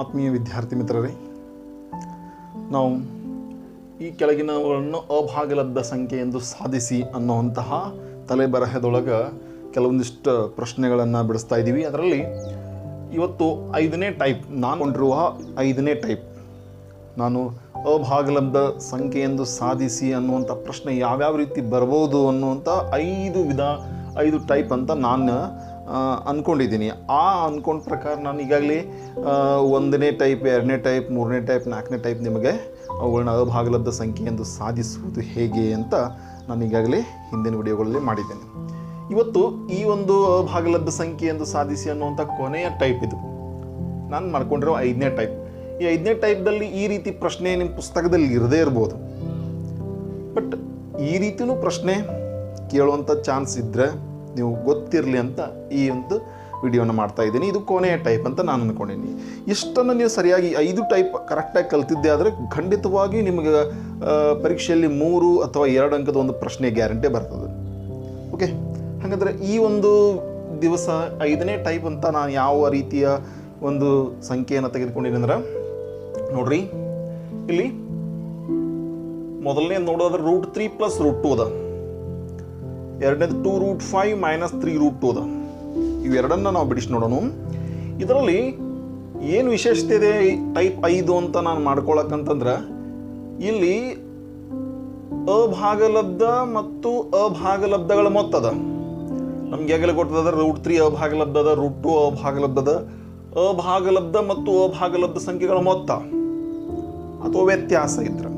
ಆತ್ಮೀಯ ವಿದ್ಯಾರ್ಥಿ ಮಿತ್ರರೇ, ನಾವು ಈ ಕೆಳಗಿನವುಗಳನ್ನು ಅಭಾಗಲಬ್ಧ ಸಂಖ್ಯೆ ಎಂದು ಸಾಧಿಸಿ ಅನ್ನುವಂತಹ ತಲೆಬರಹದೊಳಗೆ ಕೆಲವೊಂದಿಷ್ಟು ಪ್ರಶ್ನೆಗಳನ್ನು ಬಿಡಿಸ್ತಾ ಇದ್ದೀವಿ. ಅದರಲ್ಲಿ ಇವತ್ತು 5ನೇ ಟೈಪ್, ನಾನು ಕೊಂಡಿರುವ 5ನೇ ಟೈಪ್, ನಾನು ಅಭಾಗಲಬ್ಧ ಸಂಖ್ಯೆ ಎಂದು ಸಾಧಿಸಿ ಅನ್ನುವಂಥ ಪ್ರಶ್ನೆ ಯಾವ್ಯಾವ ರೀತಿ ಬರ್ಬೋದು ಅನ್ನುವಂಥ 5 ಟೈಪ್ ಅಂತ ನಾನು ಅಂದ್ಕೊಂಡಿದ್ದೀನಿ. ಅಂದ್ಕೊಂಡ ಪ್ರಕಾರ ನಾನು ಈಗಾಗಲೇ 1ನೇ ಟೈಪ್, 2ನೇ ಟೈಪ್, 3ನೇ ಟೈಪ್, 4ನೇ ಟೈಪ್ ನಿಮಗೆ ಅವುಗಳನ್ನ ಅಭಾಗಲಬ್ಧ ಸಂಖ್ಯೆ ಎಂದು ಸಾಧಿಸುವುದು ಹೇಗೆ ಅಂತ ನಾನು ಈಗಾಗಲೇ ಹಿಂದಿನ ವಿಡಿಯೋಗಳಲ್ಲಿ ಮಾಡಿದ್ದೇನೆ. ಇವತ್ತು ಈ ಒಂದು ಅಭಾಗಲಬ್ಧ ಸಂಖ್ಯೆ ಎಂದು ಸಾಧಿಸಿ ಅನ್ನುವಂಥ ಕೊನೆಯ ಟೈಪ್ ಇದು. ನಾನು ಮಾಡ್ಕೊಂಡಿರೋ 5ನೇ ಟೈಪ್. ಈ 5ನೇ ಟೈಪ್ದಲ್ಲಿ ಈ ರೀತಿ ಪ್ರಶ್ನೆ ನಿಮ್ಮ ಪುಸ್ತಕದಲ್ಲಿ ಇರದೇ ಇರ್ಬೋದು, ಬಟ್ ಈ ರೀತಿಯೂ ಪ್ರಶ್ನೆ ಕೇಳುವಂಥ ಚಾನ್ಸ್ ಇದ್ದರೆ ನೀವು ಗೊತ್ತಿರಲಿ ಅಂತ ಈ ಒಂದು ವಿಡಿಯೋನ ಮಾಡ್ತಾ ಇದ್ದೀನಿ. ಇದು ಕೊನೆಯ ಟೈಪ್ ಅಂತ ನಾನು ಅಂದ್ಕೊಂಡಿದ್ದೀನಿ. ಇಷ್ಟನ್ನು ನೀವು ಸರಿಯಾಗಿ 5 ಟೈಪ್ ಕರೆಕ್ಟಾಗಿ ಕಲ್ತಿದ್ದೆ ಆದರೆ ಖಂಡಿತವಾಗಿ ನಿಮಗೆ ಪರೀಕ್ಷೆಯಲ್ಲಿ 3 ಅಥವಾ 2 ಅಂಕದ ಒಂದು ಪ್ರಶ್ನೆ ಗ್ಯಾರಂಟಿ ಬರ್ತದೆ. ಓಕೆ, ಹಾಗಾದರೆ ಈ ಒಂದು ದಿವಸ 5ನೇ ಟೈಪ್ ಅಂತ ನಾನು ಯಾವ ರೀತಿಯ ಒಂದು ಸಂಖ್ಯೆಯನ್ನು ತೆಗೆದುಕೊಂಡಿದ್ದೀನಿ ಅಂದ್ರೆ ನೋಡ್ರಿ, ಇಲ್ಲಿ ಮೊದಲನೇ ನೋಡೋದ್ರೆ √3 + √2 ಅದ. ಎರಡನೇದು 2√5 - 3√2 ಅದ. ಇವೆರಡನ್ನು ನಾವು ಬಿಡಿಸಿ ನೋಡೋಣ. ಇದರಲ್ಲಿ ಏನು ವಿಶೇಷತೆ ಇದೆ ಟೈಪ್ 5 ಅಂತ ನಾನು ಮಾಡ್ಕೊಳಕ್ಕಂತಂದ್ರೆ, ಇಲ್ಲಿ ಅಭಾಗಲಬ್ಧ ಮತ್ತು ಅಭಾಗಲಬ್ಧಗಳ ಮೊತ್ತ ಅದ. ನಮ್ಗೆ ಈಗಾಗಲೇ ಗೊತ್ತದ √3 ಅಭಾಗಲಬ್ಧದ, √2 ಅಭಾಗಲಬ್ಧದ. ಅಭಾಗಲಬ್ಧ ಮತ್ತು ಅಭಾಗಲಬ್ಧ ಸಂಖ್ಯೆಗಳ ಮೊತ್ತ ಅಥವಾ ವ್ಯತ್ಯಾಸ ಇದ್ರೆ,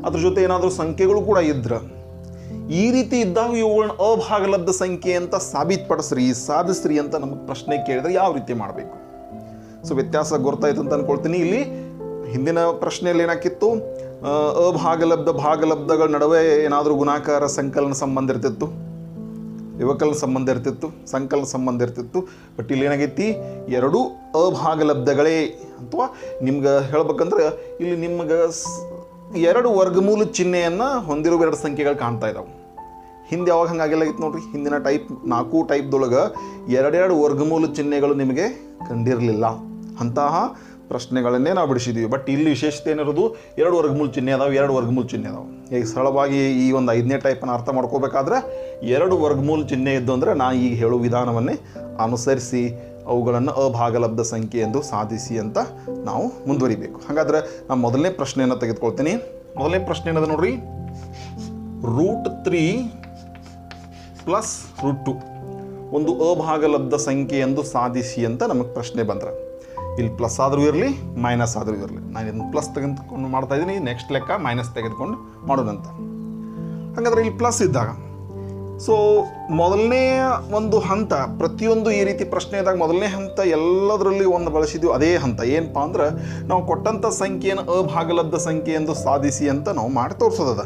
ಅದ್ರ ಜೊತೆ ಏನಾದರೂ ಸಂಖ್ಯೆಗಳು ಕೂಡ ಇದ್ರೆ, ಈ ರೀತಿ ಇದ್ದಾಗ ಇವುಗಳನ್ನ ಅಭಾಗಲಬ್ಧ ಸಂಖ್ಯೆ ಅಂತ ಸಾಧಿಸ್ರಿ ಅಂತ ನಮಗೆ ಪ್ರಶ್ನೆ ಕೇಳಿದ್ರೆ ಯಾವ ರೀತಿ ಮಾಡಬೇಕು? ಸೊ ವ್ಯತ್ಯಾಸ ಗೊತ್ತಾಯ್ತು ಅಂತ ಅನ್ಕೊಳ್ತೀನಿ. ಇಲ್ಲಿ ಹಿಂದಿನ ಪ್ರಶ್ನೆಯಲ್ಲಿ ಏನಾಕಿತ್ತು, ಅಭಾಗಲಬ್ಧ ಭಾಗಲಬ್ಧಗಳ ನಡುವೆ ಏನಾದರೂ ಗುಣಾಕಾರ ಸಂಕಲನ ಸಂಬಂಧ ಇರ್ತಿತ್ತು, ವ್ಯವಕಲನ ಸಂಬಂಧ ಇರ್ತಿತ್ತು, ಸಂಕಲನ ಸಂಬಂಧ ಇರ್ತಿತ್ತು. ಬಟ್ ಇಲ್ಲಿ ಏನಾಗೈತಿ, ಎರಡೂ ಅಭಾಗಲಬ್ಧಗಳೇ. ಅಥವಾ ನಿಮ್ಗೆ ಹೇಳ್ಬೇಕಂದ್ರೆ ಇಲ್ಲಿ ನಿಮ್ಗೆ 2 ವರ್ಗಮೂಲ ಚಿಹ್ನೆಯನ್ನು ಹೊಂದಿರುವ 2 ಸಂಖ್ಯೆಗಳು ಕಾಣ್ತಾ ಇದ್ದಾವೆ. ಹಿಂದೆ ಯಾವಾಗ ಹಂಗಾಗಿಲ್ಲಾಗಿತ್ತು ನೋಡ್ರಿ, ಹಿಂದಿನ ಟೈಪ್ 4 ಟೈಪ್ದೊಳಗೆ 2 ವರ್ಗಮೂಲ ಚಿಹ್ನೆಗಳು ನಿಮಗೆ ಕಂಡಿರಲಿಲ್ಲ. ಅಂತಹ ಪ್ರಶ್ನೆಗಳನ್ನೇ ನಾವು ಬಿಡಿಸಿದ್ದೀವಿ. ಬಟ್ ಇಲ್ಲಿ ವಿಶೇಷತೆ ಏನಿರೋದು, 2 ವರ್ಗಮೂಲ ಚಿಹ್ನೆ ಅದಾವೆ, 2 ವರ್ಗಮೂಲ ಚಿಹ್ನೆ ಅದಾವೆ. ಈಗ ಸರಳವಾಗಿ ಈ ಒಂದು 5ನೇ ಟೈಪನ್ನು ಅರ್ಥ ಮಾಡ್ಕೋಬೇಕಾದ್ರೆ 2 ವರ್ಗಮೂಲ ಚಿಹ್ನೆ ಇದ್ದು ಅಂದರೆ ನಾನು ಈಗ ಹೇಳೋ ವಿಧಾನವನ್ನೇ ಅನುಸರಿಸಿ ಅವುಗಳನ್ನು ಅಭಾಗಲಬ್ಧ ಸಂಖ್ಯೆ ಎಂದು ಸಾಧಿಸಿ ಅಂತ ನಾವು ಮುಂದುವರಿಬೇಕು. ಹಾಗಾದರೆ ನಾನು ಮೊದಲನೇ ಪ್ರಶ್ನೆಯನ್ನು ತೆಗೆದುಕೊಳ್ತೀನಿ. ಮೊದಲನೇ ಪ್ರಶ್ನೆ ಏನದ ನೋಡ್ರಿ, √3 + √2 ಒಂದು ಅಭಾಗಲಬ್ಧ ಸಂಖ್ಯೆ ಎಂದು ಸಾಧಿಸಿ ಅಂತ ನಮಗೆ ಪ್ರಶ್ನೆ ಬಂದ್ರೆ, ಇಲ್ಲಿ ಪ್ಲಸ್ ಆದರೂ ಇರಲಿ ಮೈನಸ್ ಆದರೂ ಇರಲಿ, ನಾನು ಇದನ್ನು ಪ್ಲಸ್ ತೆಗೆದುಕೊಂಡು ಮಾಡ್ತಾ ಇದ್ದೀನಿ, ನೆಕ್ಸ್ಟ್ ಲೆಕ್ಕ ಮೈನಸ್ ತೆಗೆದುಕೊಂಡು ಮಾಡೋಣಂತ. ಹಾಗಾದರೆ ಇಲ್ಲಿ ಪ್ಲಸ್ ಇದ್ದಾಗ, ಸೊ ಮೊದಲನೇ ಒಂದು ಹಂತ, ಪ್ರತಿಯೊಂದು ಈ ರೀತಿ ಪ್ರಶ್ನೆ ಇದ್ದಾಗ ಮೊದಲನೇ ಹಂತ ಎಲ್ಲದರಲ್ಲಿ ಒಂದು ಬಳಸಿದ್ವಿ, ಅದೇ ಹಂತ ಏನಪ್ಪ ಅಂದ್ರೆ ನಾವು ಕೊಟ್ಟಂಥ ಸಂಖ್ಯೆಯನ್ನು ಅಭಾಗಲಬ್ಧ ಸಂಖ್ಯೆ ಎಂದು ಸಾಧಿಸಿ ಅಂತ ನಾವು ಮಾಡಿ ತೋರಿಸೋದದ.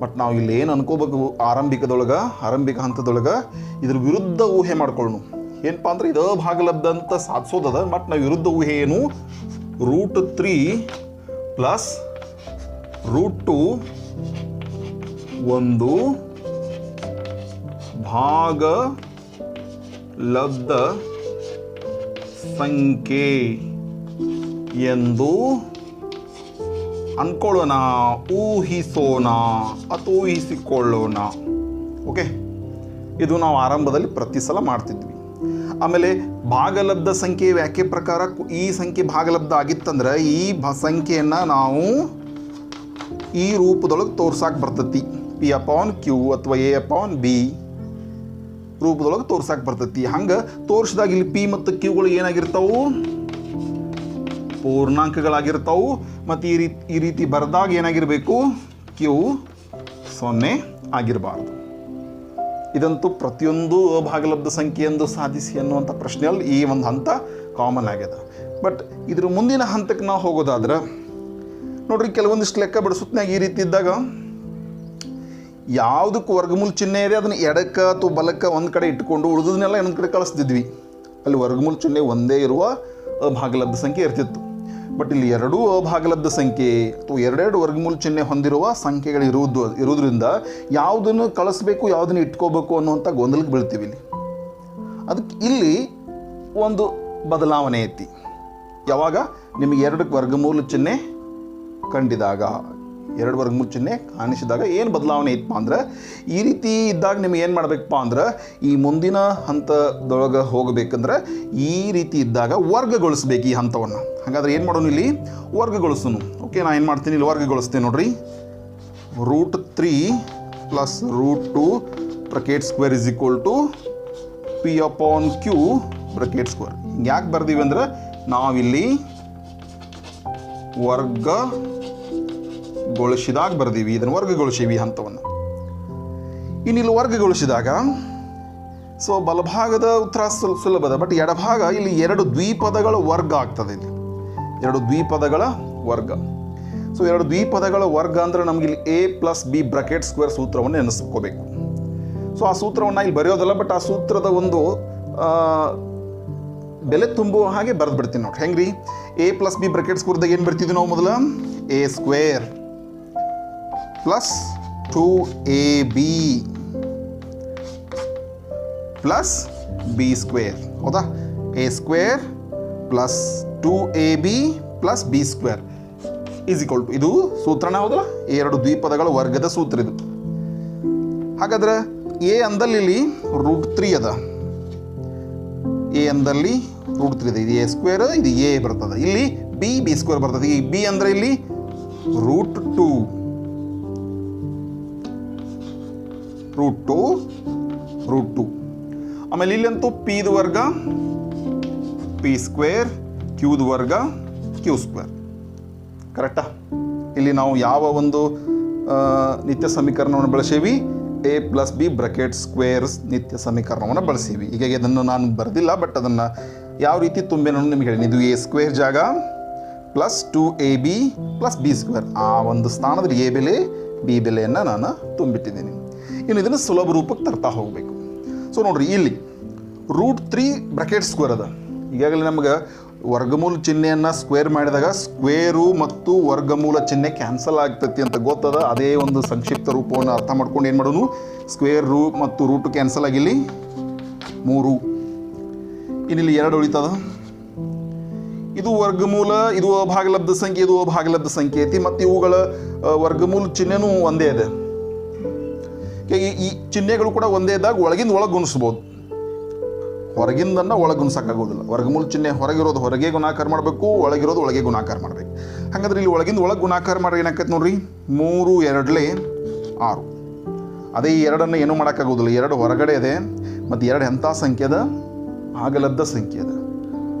ಬಟ್ ನಾವು ಇಲ್ಲಿ ಏನು ಅನ್ಕೋಬೇಕು, ಆರಂಭಿಕ ಹಂತದೊಳಗೆ ಇದ್ರ ವಿರುದ್ಧ ಊಹೆ ಮಾಡ್ಕೊಳ್ಳೋಣ. ಏನಪ್ಪ ಅಂದ್ರೆ ಇದು ಅಭಾಗಲಬ್ಧ ಅಂತ ಸಾಧಿಸೋದದ. ಬಟ್ ನಾವು ವಿರುದ್ಧ ಊಹೆ ಏನು, √3 + √2 ಒಂದು ಭಾಗಲಬ್ಧ ಸಂಖ್ಯೆ ಎಂದು ಅನ್ಕೊಳ್ಳೋಣ, ಊಹಿಸೋಣ ಅಥವಾ ಊಹಿಸಿಕೊಳ್ಳೋಣ. ಓಕೆ, ಇದು ನಾವು ಆರಂಭದಲ್ಲಿ ಪ್ರತಿ ಸಲ ಮಾಡ್ತಿದ್ವಿ. ಆಮೇಲೆ ಭಾಗಲಬ್ಧ ಸಂಖ್ಯೆ ವ್ಯಾಖ್ಯೆ ಪ್ರಕಾರ ಈ ಸಂಖ್ಯೆ ಭಾಗಲಬ್ಧ ಆಗಿತ್ತಂದ್ರೆ ಈ ಸಂಖ್ಯೆಯನ್ನು ನಾವು ಈ ರೂಪದೊಳಗೆ ತೋರ್ಸಕ್ಕೆ ಬರ್ತೈತಿ. P/Q ಅಥವಾ A/B ರೂಪದೊಳಗೆ ತೋರ್ಸಕ್ಕೆ ಬರ್ತೈತಿ. ಹಂಗೆ ತೋರಿಸಿದಾಗ ಇಲ್ಲಿ P ಮತ್ತು Qಗಳು ಏನಾಗಿರ್ತಾವು, ಪೂರ್ಣಾಂಕಗಳಾಗಿರ್ತಾವು. ಮತ್ತು ಈ ರೀತಿ ಬರೆದಾಗ ಏನಾಗಿರಬೇಕು, Q 0 ಆಗಿರಬಾರ್ದು. ಇದಂತೂ ಪ್ರತಿಯೊಂದು ಅಭಾಗಲಬ್ಧ ಸಂಖ್ಯೆ ಎಂದು ಸಾಧಿಸಿ ಅನ್ನುವಂಥ ಪ್ರಶ್ನೆಯಲ್ಲಿ ಈ ಒಂದು ಹಂತ ಕಾಮನ್ ಆಗ್ಯದ. ಬಟ್ ಇದ್ರ ಮುಂದಿನ ಹಂತಕ್ಕೆ ನಾವು ಹೋಗೋದಾದ್ರೆ ನೋಡ್ರಿ, ಕೆಲವೊಂದಿಷ್ಟು ಲೆಕ್ಕ ಬಿಡಿಸುತ್ತನಾಗ ಈ ರೀತಿ ಇದ್ದಾಗ ಯಾವುದಕ್ಕೆ ವರ್ಗಮೂಲ ಚಿಹ್ನೆ ಇದೆ ಅದನ್ನು ಎಡಕ್ಕೆ ಅಥವಾ ಬಲಕ್ಕೆ ಒಂದು ಕಡೆ ಇಟ್ಕೊಂಡು ಉಳಿದನ್ನೆಲ್ಲ ಇನ್ನೊಂದು ಕಡೆ ಕಳಿಸ್ತಿದ್ವಿ. ಅಲ್ಲಿ ವರ್ಗಮೂಲ ಚಿಹ್ನೆ ಒಂದೇ ಇರುವ ಅಭಾಗಲಬ್ಧ ಸಂಖ್ಯೆ ಇರ್ತಿತ್ತು. ಬಟ್ ಇಲ್ಲಿ 2 ಅಭಾಗಲಬ್ಧ ಸಂಖ್ಯೆ ಅಥವಾ 2 ವರ್ಗಮೂಲ ಚಿಹ್ನೆ ಹೊಂದಿರುವ ಸಂಖ್ಯೆಗಳು ಇರುವುದರಿಂದ ಯಾವುದನ್ನು ಕಳಿಸ್ಬೇಕು, ಯಾವುದನ್ನು ಇಟ್ಕೋಬೇಕು ಅನ್ನುವಂಥ ಗೊಂದಲಕ್ಕೆ ಬೀಳ್ತೀವಿ. ಇಲ್ಲಿ ಅದಕ್ಕೆ ಇಲ್ಲಿ ಒಂದು ಬದಲಾವಣೆ ಐತಿ. ಯಾವಾಗ ನಿಮಗೆ 2 ವರ್ಗಮೂಲ ಚಿಹ್ನೆ ಕಂಡಿದಾಗ, 2 ವರ್ಗಮೂಲ ಚಿಹ್ನೆ ಕಾಣಿಸಿದಾಗ ಏನು ಬದಲಾವಣೆ ಇತ್ತಪ್ಪ ಅಂದ್ರೆ, ಈ ರೀತಿ ಇದ್ದಾಗ ನಿಮಗೆ ಏನು ಮಾಡಬೇಕಪ್ಪ ಅಂದ್ರೆ, ಈ ಮುಂದಿನ ಹಂತದೊಳಗೆ ಹೋಗಬೇಕಂದ್ರೆ ಈ ರೀತಿ ಇದ್ದಾಗ ವರ್ಗಗೊಳಿಸ್ಬೇಕು ಈ ಹಂತವನ್ನು. ಹಾಗಾದ್ರೆ ಏನು ಮಾಡೋಣ, ಇಲ್ಲಿ ವರ್ಗಗೊಳಿಸೋನು. ಓಕೆ, ನಾನು ಏನು ಮಾಡ್ತೀನಿ, ಇಲ್ಲಿ ವರ್ಗಗೊಳಿಸ್ತೇನೆ ನೋಡ್ರಿ. √3 + √2 bracket square is equal to P/Q bracket square. ಯಾಕೆ ಬರ್ದೀವಿ ಅಂದ್ರೆ, ನಾವಿಲ್ಲಿ ವರ್ಗಗೊಳಿಸಿದಾಗ ಬರ್ದೀವಿ, ಇದನ್ನು ವರ್ಗಗೊಳಿಸೀವಿ ಹಂತವನ್ನು. ಇನ್ನಿಲ್ಲಿ ವರ್ಗಗೊಳಿಸಿದಾಗ ಸೊ ಬಲಭಾಗದ ಉತ್ತರ ಸುಲಭದ, ಬಟ್ ಎಡಭಾಗ ಇಲ್ಲಿ 2 ದ್ವಿಪದಗಳ ವರ್ಗ ಆಗ್ತದೆ. ಇಲ್ಲಿ 2 ದ್ವಿಪದಗಳ ವರ್ಗ. ಸೊ 2 ದ್ವಿಪದಗಳ ವರ್ಗ ಅಂದ್ರೆ ನಮ್ಗೆ ಇಲ್ಲಿ A + B ಬ್ರಾಕೆಟ್ ಸ್ಕ್ವೇರ್ ಸೂತ್ರವನ್ನು ನೆನೆಸ್ಕೋಬೇಕು. ಸೊ ಆ ಸೂತ್ರವನ್ನು ಇಲ್ಲಿ ಬರೆಯೋದಲ್ಲ, ಬಟ್ ಆ ಸೂತ್ರದ ಒಂದು ಬೆಲೆ ತುಂಬುವ ಹಾಗೆ ಬರೆದು ಬಿಡ್ತೀನಿ ನೋಡಿ. ಹೆಂಗ್ರಿ, A + B ಬ್ರಾಕೆಟ್ ಸ್ಕ್ವೇರ್ದಾಗ ಏನು ಬರ್ತಿದ್ವಿ ನಾವು ಮೊದಲು, A² + 2AB + B². ಹೌದಾ, A² + 2AB + B² is equal to, ಇದು ಸೂತ್ರನ ಹೌದಲ್ಲ, 2 ದ್ವಿಪದಗಳ ವರ್ಗದ ಸೂತ್ರ ಇದು. ಹಾಗಾದ್ರೆ ಎ ಅಂದಲ್ಲಿ ಇಲ್ಲಿ √3 ಅದ, ಎ ಅಂದಲ್ಲಿ √3 ಇದೆ, ಇದು A², ಇದು A ಬರ್ತದೆ. ಇಲ್ಲಿ B² ಬರ್ತದೆ. ಈ B ಅಂದ್ರೆ ಇಲ್ಲಿ √2. ಆಮೇಲೆ ಇಲ್ಲಂತೂ P ದ ವರ್ಗ P², Q ದ ವರ್ಗ Q². ಕರೆಕ್ಟಾ? ಇಲ್ಲಿ ನಾವು ಯಾವ ಒಂದು ನಿತ್ಯ ಸಮೀಕರಣವನ್ನು ಬಳಸೀವಿ, A + B ಬ್ರಾಕೆಟ್ ಸ್ಕ್ವೇರ್ಸ್ ನಿತ್ಯ ಸಮೀಕರಣವನ್ನು ಬಳಸೀವಿ. ಹೀಗಾಗಿ ಅದನ್ನು ನಾನು ಬರೆದಿಲ್ಲ, ಬಟ್ ಅದನ್ನು ಯಾವ ರೀತಿ ತುಂಬೇನೋ ನಿಮಗೆ ಹೇಳಿ. ಇದು A² ಜಾಗ + 2AB + B². ಆ ಒಂದು ಸ್ಥಾನದಲ್ಲಿ A ಬೆಲೆ B ಬೆಲೆಯನ್ನು ನಾನು ತುಂಬಿಟ್ಟಿದ್ದೀನಿ. ಇನ್ನು ಇದನ್ನು ಸುಲಭ ರೂಪಕ್ಕೆ ತರ್ತಾ ಹೋಗಬೇಕು. ಸೊ ನೋಡ್ರಿ, ಇಲ್ಲಿ √3 ಬ್ರಾಕೆಟ್ ಸ್ಕ್ವೇರ್ ಅದ. ಈಗಾಗಲೇ ನಮ್ಗೆ ವರ್ಗಮೂಲ ಚಿಹ್ನೆಯನ್ನು ಸ್ಕ್ವೇರ್ ಮಾಡಿದಾಗ ಸ್ಕ್ವೇರು ಮತ್ತು ವರ್ಗಮೂಲ ಚಿಹ್ನೆ ಕ್ಯಾನ್ಸಲ್ ಆಗ್ತೈತಿ ಅಂತ ಗೊತ್ತದ. ಅದೇ ಒಂದು ಸಂಕ್ಷಿಪ್ತ ರೂಪವನ್ನು ಅರ್ಥ ಮಾಡ್ಕೊಂಡು ಏನು ಮಾಡೋನು, ಸ್ಕ್ವೇರ್ ಮತ್ತು ರೂಟ್ ಕ್ಯಾನ್ಸಲ್ ಆಗಿಲ್ಲಿ 3. ಇನ್ನಿಲ್ಲಿ 2 ಉಳಿತದ. ಇದು ವರ್ಗಮೂಲ, ಇದು ಅಭಾಗಲಬ್ಧ ಸಂಖ್ಯೆ, ಇದು ಅಭಾಗಲಬ್ಧ ಸಂಖ್ಯೆ ಐತಿ. ಮತ್ತು ಇವುಗಳ ವರ್ಗಮೂಲ ಚಿಹ್ನೆನೂ ಒಂದೇ ಇದೆ. ಈ ಚಿಹ್ನೆಗಳು ಕೂಡ ಒಂದೇ ಇದ್ದಾಗ ಒಳಗಿಂದ ಒಳಗೆ ಗುಣಿಸ್ಬೋದು, ಹೊರಗಿಂದನ್ನು ಒಳಗೆ ಗುಣಿಸೋಕ್ಕಾಗೋದಿಲ್ಲ. ವರ್ಗಮೂಲ ಚಿಹ್ನೆ ಹೊರಗಿರೋದು ಹೊರಗೆ ಗುಣಾಕಾರ ಮಾಡಬೇಕು, ಒಳಗಿರೋದು ಒಳಗೆ ಗುಣಾಕಾರ ಮಾಡಬೇಕು. ಹಾಗಾದ್ರೆ ಇಲ್ಲಿ ಒಳಗಿಂದ ಒಳಗೆ ಗುಣಾಕಾರ ಮಾಡ್ರೆ ಏನಾಕೈತೆ ನೋಡ್ರಿ, 3 2 6. ಅದೇ ಈ 2 ಏನೂ ಮಾಡೋಕ್ಕಾಗೋದಿಲ್ಲ, 2 ಹೊರಗಡೆ ಇದೆ. ಮತ್ತು 2 ಎಂಥ ಸಂಖ್ಯೆ ಅದ, ಭಾಗಲಬ್ಧ ಸಂಖ್ಯೆ ಅದ.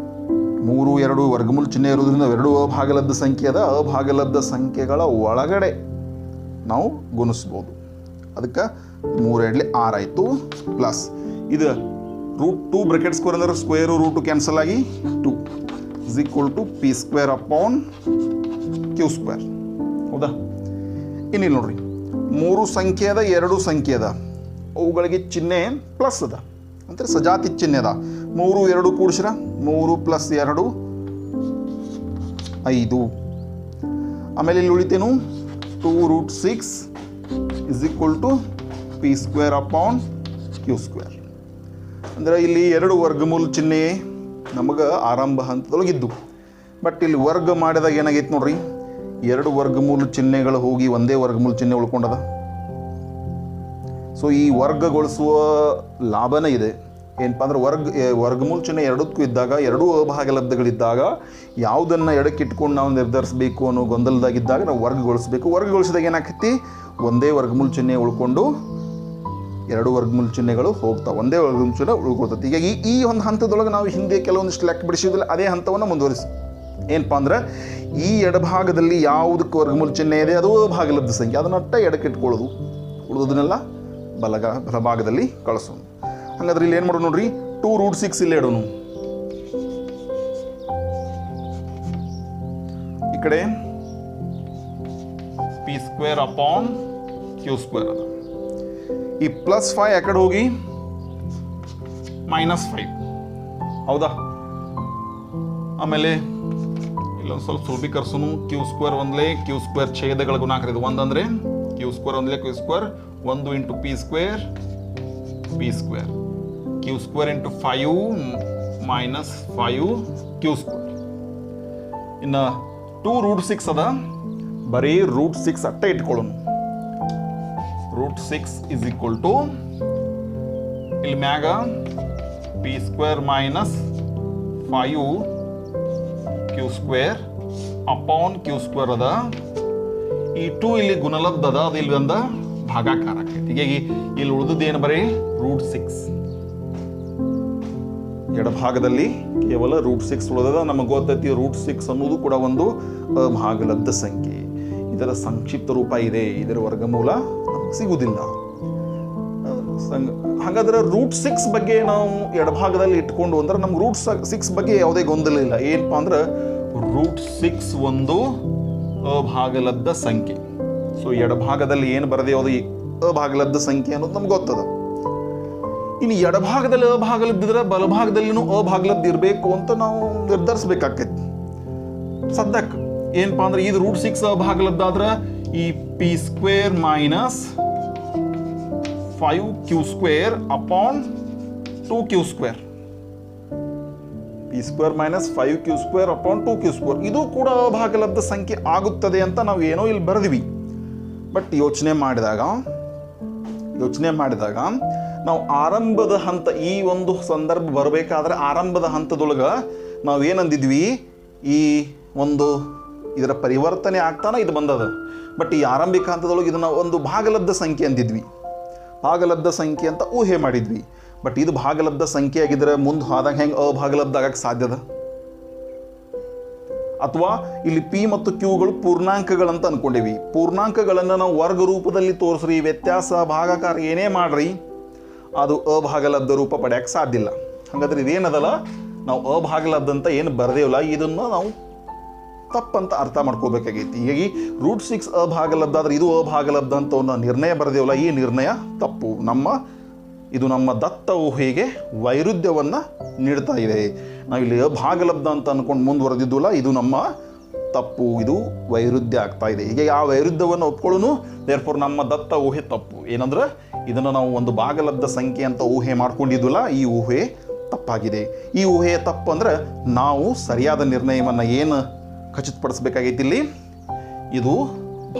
3 2 ವರ್ಗಮೂಲ ಚಿಹ್ನೆ ಇರೋದ್ರಿಂದ 2 ಅಭಾಗಲಬ್ಧ ಸಂಖ್ಯೆ ಅದ. ಅಭಾಗಲಬ್ಧ ಸಂಖ್ಯೆಗಳ ಒಳಗಡೆ ನಾವು ಗುಣಿಸ್ಬೋದು. ಅದಕ್ಕೆ 3 2 6 ಆಯಿತು. ಪ್ಲಸ್ ಇದು √2 ಬ್ರಾಕೆಟ್ ಸ್ಕ್ವೇರ್ ಅಂದ್ರೆ ಸ್ಕ್ವೇರು ರೂಟು ಕ್ಯಾನ್ಸಲ್ ಆಗಿ 2 is equal to P² / Q². ಹೌದಾ? ಇನ್ನಿಲ್ಲಿ ನೋಡ್ರಿ, 3 ಸಂಖ್ಯೆ ಅದ, 2 ಸಂಖ್ಯೆ ಅದ. ಅವುಗಳಿಗೆ ಚಿಹ್ನೆ ಪ್ಲಸ್ ಅದ, ಅಂದರೆ ಸಜಾತಿ ಚಿಹ್ನೆ ಅದ. 3 2 ಕೂಡಿಸ್ರ 3 + 2 5. ಆಮೇಲೆ ಇಲ್ಲಿ ಉಳಿತೇನು, 2√6 is equal to P² / Q². ಅಂದರೆ ಇಲ್ಲಿ 2 ವರ್ಗಮೂಲ ಚಿಹ್ನೆ ನಮಗೆ ಆರಂಭ ಹಂತದೊಳಗಿದ್ದು. ಬಟ್ ಇಲ್ಲಿ ವರ್ಗ ಮಾಡಿದಾಗ ಏನಾಗೈತೆ ನೋಡ್ರಿ, 2 ವರ್ಗಮೂಲ ಚಿಹ್ನೆಗಳು ಹೋಗಿ ಒಂದೇ ವರ್ಗಮೂಲ ಚಿಹ್ನೆ ಉಳ್ಕೊಂಡದ. ಸೊ ಈ ವರ್ಗಗೊಳಿಸುವ ಲಾಭನೇ ಇದೆ. ಏನಪ್ಪ ಅಂದ್ರೆ ವರ್ಗಮೂಲ ಚಿಹ್ನೆ 2ಕ್ಕೂ ಇದ್ದಾಗ, 2 ಅಭಾಗಲಬ್ಧಗಳಿದ್ದಾಗ ಯಾವುದನ್ನು ಎಡಕ್ಕೆ ಇಟ್ಕೊಂಡು ನಾವು ನಿರ್ಧರಿಸಬೇಕು ಅನ್ನೋ ಗೊಂದಲದಾಗಿದ್ದಾಗ ನಾವು ವರ್ಗಗೊಳಿಸಬೇಕು. ವರ್ಗಗೊಳಿಸಿದಾಗ ಏನಾಗ್ತೈತಿ, ಒಂದೇ ವರ್ಗಮೂಲ ಚಿಹ್ನೆ ಉಳ್ಕೊಂಡು 2 ವರ್ಗಮೂಲ ಚಿಹ್ನೆಗಳು ಹೋಗ್ತಾವೆ, ಒಂದೇ ವರ್ಗಮೂಲ ಚಿಹ್ನೆ ಉಳ್ಕೊಳ್ತೈತಿ. ಹೀಗಾಗಿ ಈ ಒಂದು ಹಂತದೊಳಗೆ ನಾವು ಹಿಂದೆ ಕೆಲವೊಂದಿಷ್ಟು ಲೆಕ್ಕ ಬಿಡಿಸಿದಿಲ್ಲ, ಅದೇ ಹಂತವನ್ನು ಮುಂದುವರಿಸಿ. ಏನಪ್ಪ ಅಂದ್ರೆ, ಈ ಎಡಭಾಗದಲ್ಲಿ ಯಾವುದಕ್ಕೆ ವರ್ಗಮೂಲ ಚಿಹ್ನೆ ಇದೆ ಅದು ಅಭಾಗಲಬ್ಧ ಸಂಖ್ಯೆ, ಅದನ್ನಟ್ಟ ಎಡಕ್ಕೆ ಇಟ್ಕೊಳ್ಳೋದು, ಉಳಿದೋದನ್ನೆಲ್ಲ ಬಲಭಾಗದಲ್ಲಿ ಕಳಿಸೋದು. ಹಾಗಾದ್ರೆ ಇಲ್ಲಿ ಏನು ಮಾಡೋದು ನೋಡ್ರಿ, 2√6 ಇಲ್ಲಿ ಇಡೋನು. ಈ ಕಡೆ P² / Q² ಅದ. ಈ +5 ಆ ಕಡೆ ಹೋಗಿ -5. ಹೌದಾ? ಆಮೇಲೆ ಇಲ್ಲೊಂದು ಸ್ವಲ್ಪ ಸುಲಭೀಕರಿಸೋನು. Q² ಒಂದಲೇ, Q² ಛೇದಗಳ ಗುಣಾಕಾರ ಇದು 1 ಅಂದರೆ Q² ಒಂದಲೇ Q² 1 × P² Q² × 5 - 5 Q². ಇನ್ನು 2√6 ಅದ, ಬರೀ √6 ಅಟ್ಟೆ ಇಟ್ಕೊಳ್ಳೋಣ. √6 ಇಸ್ ಈಕ್ವಲ್ ಟು ಇಲ್ಲಿ ಮ್ಯಾಗ p² minus 5q² upon q² ಅದ. ಈ 2 ಇಲ್ಲಿ ಗುಣಲಬ್ಧ ಅದ, ಅದು ಇಲ್ಲಿ ಒಂದು ಭಾಗಾಕಾರ ಆಕೈತಿ. ಹೀಗಾಗಿ ಇಲ್ಲಿ ಉಳಿದದ್ದು ಏನು ಬರೀ √6. ಎಡಭಾಗದಲ್ಲಿ ಕೇವಲ √6 ಉಳಿದದ. ನಮಗೆ ಗೊತ್ತೈತಿ √6 ಅನ್ನೋದು ಕೂಡ ಒಂದು ಅಭಾಗಲಬ್ಧ ಸಂಖ್ಯೆ. ಇದರ ಸಂಕ್ಷಿಪ್ತ ರೂಪ ಇದೆ, ಇದರ ವರ್ಗಮೂಲ ನಮಗೆ ಸಿಗುವುದಿಲ್ಲ. ಹಾಗಾದ್ರೆ √6 ಬಗ್ಗೆ ನಾವು ಎಡಭಾಗದಲ್ಲಿ ಇಟ್ಕೊಂಡು ಅಂದ್ರೆ ನಮ್ಗೆ √6 ಬಗ್ಗೆ ಯಾವುದೇ ಗೊಂದಲ ಇಲ್ಲ. ಏನಪ್ಪಾ ಅಂದ್ರೆ √6 ಒಂದು ಅಭಾಗಲಬ್ಧ ಸಂಖ್ಯೆ. ಸೊ ಎಡಭಾಗದಲ್ಲಿ ಏನು ಬರದೆ ಅದು ಅಭಾಗಲಬ್ಧ ಸಂಖ್ಯೆ ಅನ್ನೋದು ನಮ್ಗೆ ಗೊತ್ತದ. ಇನ್ನು ಎಡಭಾಗದಲ್ಲಿ ಅಭಾಗಲಬ್ಧಿದ್ರೆ ಬಲಭಾಗದಲ್ಲಿನೂ ಅಭಾಗಲಬ್ಧ ಇರಬೇಕು ಅಂತ ನಾವು ನಿರ್ಧರಿಸ್ಬೇಕಾಕೈತಿ. ಸದ್ಯಕ್ಕೆ ಏನಪ್ಪಾ ಅಂದ್ರೆ ಇದು √6 ಅಭಾಗಲಬ್ಧ ಆದ್ರೆ ಈ p² minus 5q² upon 2q², p² minus 5q² upon 2q² ಇದು ಕೂಡ ಅಭಾಗಲಬ್ಧ ಸಂಖ್ಯೆ ಆಗುತ್ತದೆ ಅಂತ ನಾವು ಏನೋ ಇಲ್ಲಿ ಬರೆದ್ವಿ. ಬಟ್ ಯೋಚನೆ ಮಾಡಿದಾಗ ನಾವು ಆರಂಭದ ಹಂತ, ಈ ಒಂದು ಸಂದರ್ಭ ಬರಬೇಕಾದ್ರೆ ಆರಂಭದ ಹಂತದೊಳಗೆ ನಾವು ಏನಂದಿದ್ವಿ, ಈ ಒಂದು ಇದರ ಪರಿವರ್ತನೆ ಆಗ್ತಾನೆ ಇದು ಬಂದದ. ಬಟ್ ಈ ಆರಂಭಿಕ ಹಂತದೊಳಗೆ ಇದನ್ನ ಒಂದು ಭಾಗಲಬ್ಧ ಸಂಖ್ಯೆ ಅಂದಿದ್ವಿ, ಭಾಗಲಬ್ಧ ಸಂಖ್ಯೆ ಅಂತ ಊಹೆ ಮಾಡಿದ್ವಿ. ಬಟ್ ಇದು ಭಾಗಲಬ್ಧ ಸಂಖ್ಯೆ ಆಗಿದ್ರೆ ಮುಂದೆ ಹೋದಾಗ ಹೆಂಗೆ ಅಭಾಗಲಬ್ಧ ಆಗಕ್ಕೆ ಸಾಧ್ಯದ? ಅಥವಾ ಇಲ್ಲಿ ಪಿ ಮತ್ತು ಕ್ಯೂಗಳು ಪೂರ್ಣಾಂಕಗಳಂತ ಅನ್ಕೊಂಡಿವಿ. ಪೂರ್ಣಾಂಕಗಳನ್ನು ನಾವು ವರ್ಗ ರೂಪದಲ್ಲಿ ತೋರಿಸ್ರಿ, ವ್ಯತ್ಯಾಸ ಭಾಗಾಕಾರ ಏನೇ ಮಾಡ್ರಿ, ಅದು ಅಭಾಗಲಬ್ಧ ರೂಪ ಪಡೆಯಕ್ಕೆ ಸಾಧ್ಯ ಇಲ್ಲ. ಹಾಗಾದ್ರೆ ಇದೇನದಲ್ಲ, ನಾವು ಅಭಾಗಲಬ್ಧ ಅಂತ ಏನು ಬರದೇವಲ್ಲ, ಇದನ್ನು ನಾವು ತಪ್ಪಂತ ಅರ್ಥ ಮಾಡ್ಕೋಬೇಕಾಗೈತಿ. ಹೀಗಾಗಿ √6 ಅಭಾಗಲಬ್ಧ ಆದ್ರೆ ಇದು ಅಭಾಗಲಬ್ಧ ಅಂತ ಒಂದು ನಿರ್ಣಯ ಬರದೇವಲ್ಲ, ಈ ನಿರ್ಣಯ ತಪ್ಪು. ಇದು ನಮ್ಮ ದತ್ತ ಊಹೆಗೆ ವೈರುಧ್ಯವನ್ನು ನೀಡ್ತಾ ಇದೆ. ನಾವಿಲ್ಲಿ ಅಭಾಗಲಬ್ಧ ಅಂತ ಅನ್ಕೊಂಡು ಮುಂದುವರೆದಿದ್ವಲ್ಲ, ಇದು ನಮ್ಮ ತಪ್ಪು, ಇದು ವೈರುಧ್ಯ ಆಗ್ತಾ ಇದೆ. ಹೀಗೆ ಆ ವೈರುಧ್ಯವನ್ನು ಒಪ್ಕೊಳ್ಳೋನು, ದೇರ್ಫೋರ್ ನಮ್ಮ ದತ್ತ ಊಹೆ ತಪ್ಪು. ಏನಂದ್ರೆ ಇದನ್ನು ನಾವು ಒಂದು ಭಾಗಲಬ್ಧ ಸಂಖ್ಯೆ ಅಂತ ಊಹೆ ಮಾಡ್ಕೊಂಡಿದ್ವಲ್ಲ, ಈ ಊಹೆ ತಪ್ಪಾಗಿದೆ. ಈ ಊಹೆ ತಪ್ಪು ಅಂದ್ರೆ ನಾವು ಸರಿಯಾದ ನಿರ್ಣಯವನ್ನು ಏನು ಖಚಿತಪಡಿಸ್ಬೇಕಾಗೈತಿ, ಇಲ್ಲಿ ಇದು